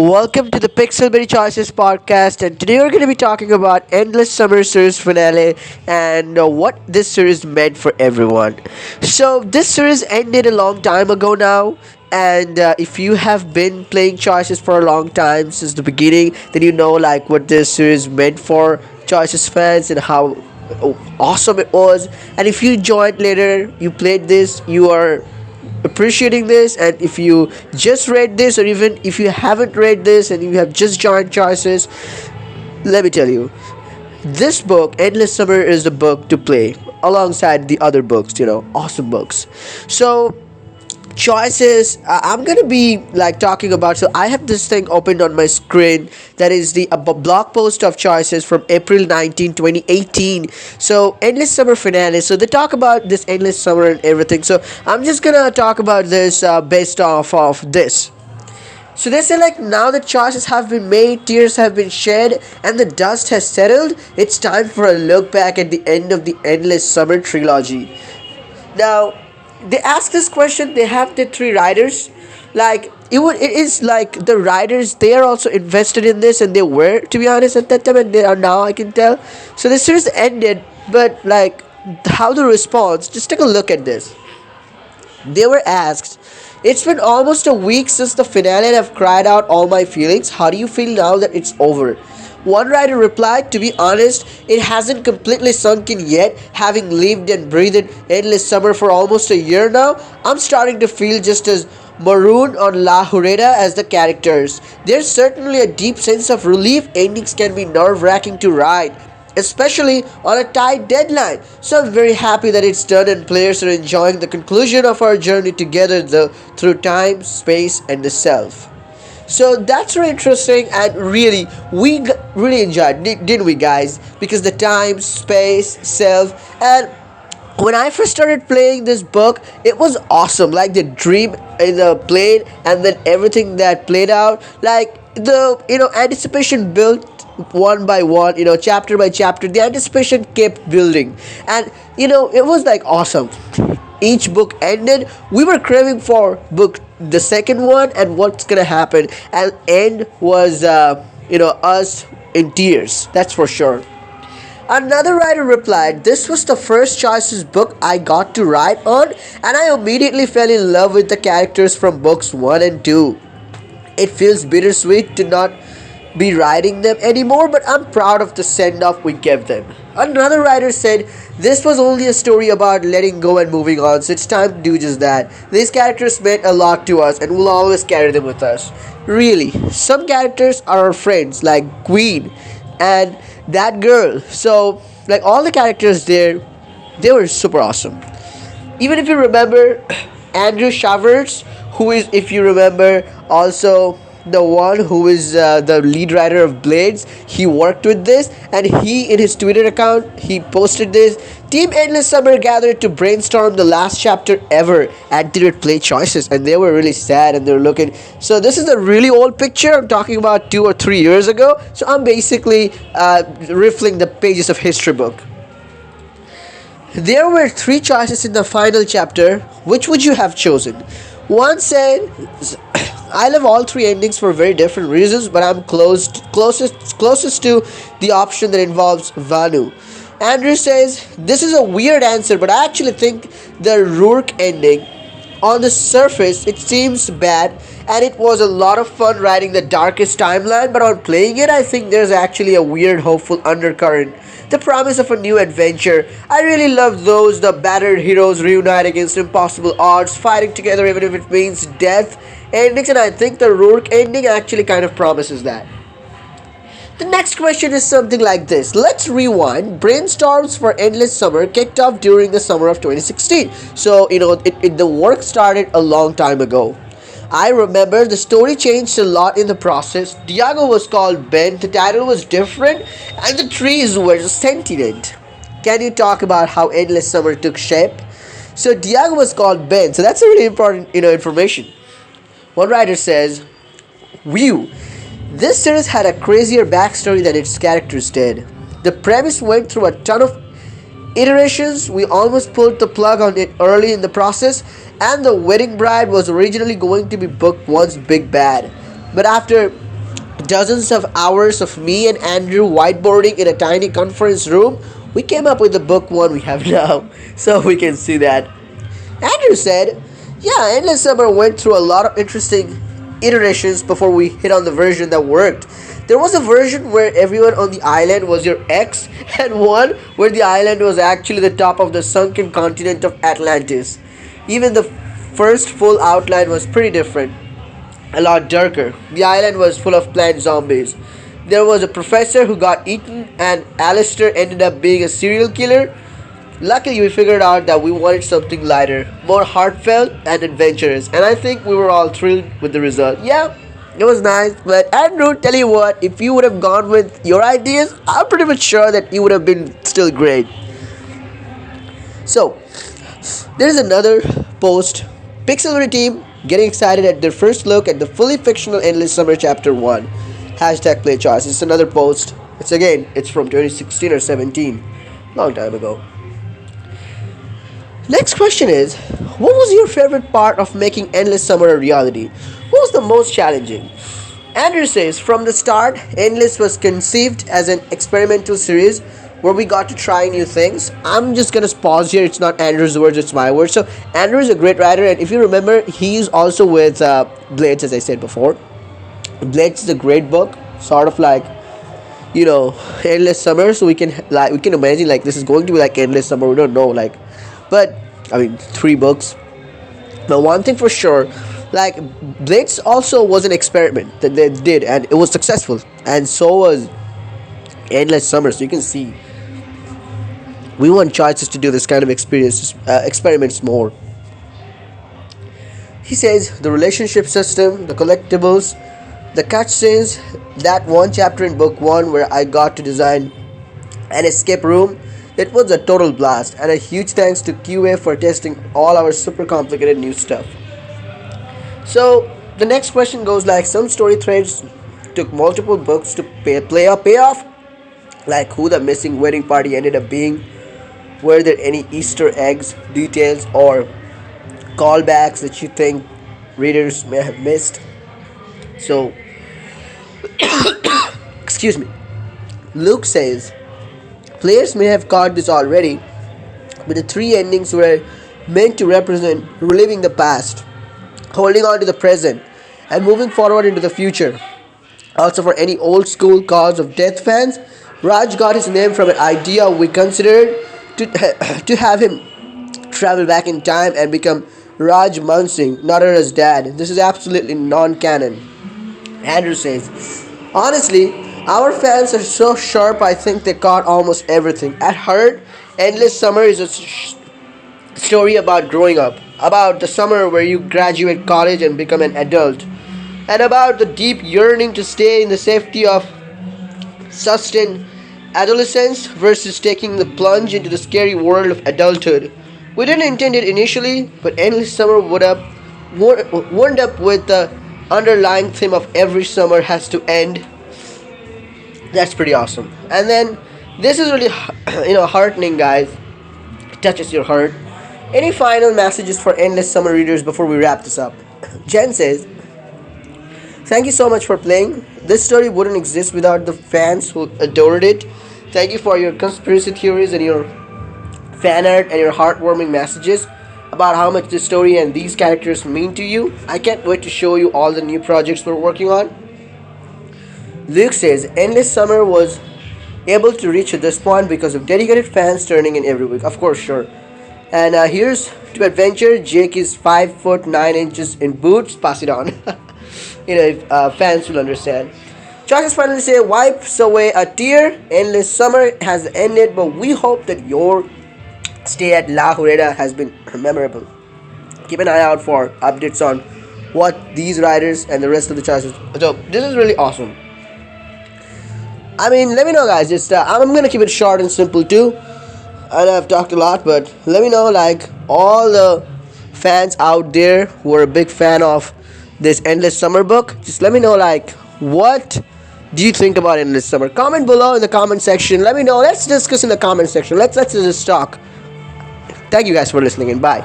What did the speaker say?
Welcome to the Pixelberry Choices podcast, and today we're going to be talking about Endless Summer Series finale and what this series meant for everyone. So, this series ended a long time ago now, and if you have been playing Choices for a long time since the beginning, then you know like what this series meant for Choices fans and how awesome it was. And if you joined later, you played this, you are appreciating this, and if you just read this or even if you haven't read this and you have just joined choices, let me tell you, this book Endless Summer is the book to play alongside the other books, awesome books. So choices, I'm gonna be like talking about, so I have this thing opened on my screen that is the blog post of choices from April 19, 2018. So Endless Summer finale, so they talk about this endless summer and everything, so I'm just gonna talk about this based off of this. So they say like now that choices have been made, tears have been shed, and the dust has settled, it's time for a look back at the end of the Endless Summer trilogy. Now, they ask this question, they have the three writers, like it is like the writers, they are also invested in this, and they were, to be honest, at that time, and they are now, I can tell. So the series ended, but like how the response, just take a look at this. They were asked, it's been almost a week since the finale and I've cried out all my feelings. How do you feel now that it's over? One writer replied, to be honest, it hasn't completely sunk in yet. Having lived and breathed endless summer for almost a year now, I'm starting to feel just as maroon on La Hureda as the characters. There's certainly a deep sense of relief. Endings can be nerve-wracking to write, especially on a tight deadline. So I'm very happy that it's done and players are enjoying the conclusion of our journey together through time, space, and the self. So that's really interesting, and really really enjoyed, didn't we, guys? Because the time, space, self, and when I first started playing this book, it was awesome. Like the dream in the plane, and then everything that played out, like the anticipation built one by one, chapter by chapter. The anticipation kept building, and it was like awesome. Each book ended, we were craving for book the second one and what's gonna happen, and end was us in tears, that's for sure. Another writer replied, this was the first choices book I got to write on, and I immediately fell in love with the characters from books 1 and 2. It feels bittersweet to not be writing them anymore, but I'm proud of the send off we gave them. Another writer said, this was only a story about letting go and moving on, so it's time to do just that. These characters meant a lot to us, and we'll always carry them with us. Really, some characters are our friends, like Queen and that girl. So, like all the characters there, they were super awesome. Even if you remember Andrew Shavers, who is, if you remember, also the one who is the lead writer of Blades, he worked with this, and he, in his Twitter account, he posted this. Team Endless Summer gathered to brainstorm the last chapter ever and didn't play choices, and they were really sad, and they were looking. So this is a really old picture. I'm talking about 2 or 3 years ago. So I'm basically riffling the pages of history book. There were 3 choices in the final chapter. Which would you have chosen? One said, I love all 3 endings for very different reasons, but I'm closest to the option that involves Vanu. Andrew says, this is a weird answer, but I actually think the Rourke ending, on the surface, it seems bad, and it was a lot of fun writing the darkest timeline, but on playing it, I think there's actually a weird, hopeful undercurrent. The promise of a new adventure. I really love those. The battered heroes reunite against impossible odds, fighting together even if it means death endings, and I think the Rourke ending actually kind of promises that. The next question is something like this. Let's rewind. Brainstorms for Endless Summer kicked off during the summer of 2016. So, the work started a long time ago. I remember the story changed a lot in the process. Diego was called Ben, the title was different, and the trees were sentient. Can you talk about how Endless Summer took shape? So Diego was called Ben, so that's a really important information. One writer says, View. This series had a crazier backstory than its characters did. The premise went through a ton of iterations. We almost pulled the plug on it early in the process, and the wedding bride was originally going to be book one's big bad. But after dozens of hours of me and Andrew whiteboarding in a tiny conference room, we came up with the book one we have now. So we can see that. Andrew said, yeah, Endless Summer went through a lot of interesting iterations before we hit on the version that worked. There was a version where everyone on the island was your ex, and one where the island was actually the top of the sunken continent of Atlantis. Even the first full outline was pretty different, a lot darker. The island was full of plant zombies. There was a professor who got eaten, and Alistair ended up being a serial killer. Luckily, we figured out that we wanted something lighter, more heartfelt and adventurous, and I think we were all thrilled with the result. Yeah, it was nice, but Andrew, tell you what, if you would have gone with your ideas, I'm pretty much sure that you would have been still great. So, there's another post. Pixelberry team getting excited at their first look at the fully fictional Endless Summer Chapter 1. Hashtag play choice. It's another post. It's from 2016 or 17. Long time ago. Next question is, what was your favorite part of making Endless Summer a reality? What was the most challenging? Andrew says, from the start, Endless was conceived as an experimental series where we got to try new things. I'm just gonna pause here. It's not Andrew's words, it's my words. So Andrew is a great writer, and if you remember, he's also with Blades, as I said before. Blades is a great book, sort of like, Endless Summer. So we can imagine like this is going to be like Endless Summer. We don't know, like, but I mean, 3 books. Now, one thing for sure, like, Blades also was an experiment that they did, and it was successful, and so was Endless Summer. So you can see we want choices to do this kind of experiments more. He says the relationship system, the collectibles, the cutscenes, that one chapter in book 1 where I got to design an escape room, it was a total blast, and a huge thanks to QA for testing all our super complicated new stuff. So the next question goes like, some story threads took multiple books to pay off, like who the missing wedding party ended up being, were there any Easter eggs, details, or callbacks that you think readers may have missed. So excuse me. Luke says, players may have caught this already, but the 3 endings were meant to represent reliving the past, holding on to the present, and moving forward into the future. Also, for any old school Cause of Death fans, Raj got his name from an idea we considered to have him travel back in time and become Raj Mansingh, Nadara's dad. This is absolutely non-canon. Andrew says, honestly, our fans are so sharp, I think they caught almost everything. At heart, Endless Summer is a story about growing up, about the summer where you graduate college and become an adult, and about the deep yearning to stay in the safety of sustained adolescence versus taking the plunge into the scary world of adulthood. We didn't intend it initially, but Endless Summer wound up with the underlying theme of every summer has to end. That's pretty awesome. And then this is really heartening, guys. It touches your heart. Any final messages for Endless Summer readers before we wrap this up? Jen says, thank you so much for playing. This story wouldn't exist without the fans who adored it. Thank you for your conspiracy theories and your fan art and your heartwarming messages about how much this story and these characters mean to you. I can't wait to show you all the new projects we're working on. Luke says, Endless Summer was able to reach this point because of dedicated fans turning in every week. Of course, sure. And here's to adventure. Jake is 5 foot 9 inches in boots. Pass it on. If fans will understand. Choices finally say, wipes away a tear. Endless Summer has ended, but we hope that your stay at La Jureda has been memorable. Keep an eye out for updates on what these writers and the rest of the choices. So this is really awesome. I mean, let me know, guys. Just I'm gonna keep it short and simple too. I know I've talked a lot, but let me know, like, all the fans out there who are a big fan of this Endless Summer book. Just let me know, like, what do you think about Endless Summer? Comment below in the comment section. Let me know. Let's discuss in the comment section. Let's just talk. Thank you guys for listening, and bye.